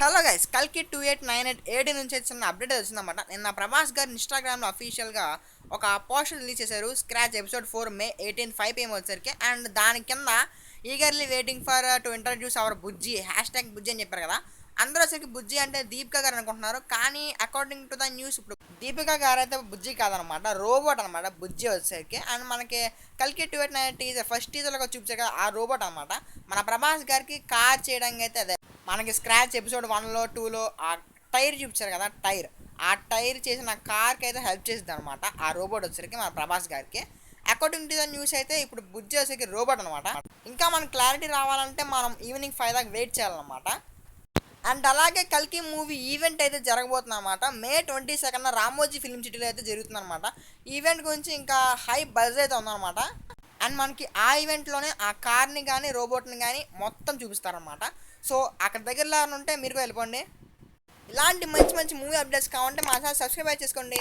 Hello guys, కల్కి 2898 నుంచి వచ్చిన అప్డేట్ వచ్చిందన్నమాట. నిన్న ప్రభాస్ గారు ఇన్స్టాగ్రామ్లో అఫీషియల్గా ఒక పోస్టర్ రిలీజ్ చేశారు. స్క్రాచ్ ఎపిసోడ్ 4 మే 18 5 PM వచ్చేసరికి. అండ్ దాని కింద eagerly waiting for to introduce our Bujji #Bujji అని చెప్పారు కదా. అందరూ వచ్చరికి బుజ్జి అంటే దీపికా గారు అనుకుంటున్నారు. కానీ అకార్డింగ్ టు ద న్యూస్ ఇప్పుడు దీపికా గారు అయితే బుజ్జి కాదనమాట, రోబోట్ అనమాట బుజ్జి వచ్చేసరికి. అండ్ మనకి కల్కి 2898 టీజర్ ఫస్ట్ టీజర్లో చూపించారు కదా, ఆ రోబోట్ అనమాట. మన ప్రభాస్ గారికి కార్ చేయడానికి అయితే అదే మనకి స్క్రాచ్ ఎపిసోడ్ 1లో 2లో ఆ టైర్ చూపించారు కదా, ఆ టైర్ చేసిన కార్కి అయితే హెల్ప్ చేసింది అనమాట ఆ రోబోట్ వచ్చేసరికి మన ప్రభాస్ గారికి. అకార్డింగ్ టు ద న్యూస్ అయితే ఇప్పుడు బుజ్జి వచ్చేసరికి రోబోట్ అనమాట. ఇంకా మనకు క్లారిటీ రావాలంటే మనం ఈవినింగ్ 5 దాకా వెయిట్ చేయాలన్నమాట. అండ్ అలాగే కల్కి మూవీ ఈవెంట్ అయితే జరగబోతుంది అనమాట. మే 22 రామోజీ ఫిల్మ్ సిటీలో అయితే జరుగుతుంది అనమాట. ఈవెంట్ గురించి ఇంకా హై బజ్ అయితే ఉందన్నమాట. అండ్ మనకి ఆ ఈవెంట్లోనే ఆ కార్ని కానీ రోబోట్ని కానీ మొత్తం చూపిస్తారనమాట. సో అక్కడ దగ్గరలో ఉంటే మీరు కూడా వెళ్ళిపోండి. ఇలాంటి మంచి మంచి మూవీ అప్డేట్స్ కావాలంటే మా ఛానల్ సబ్స్క్రైబ్ చేసుకోండి.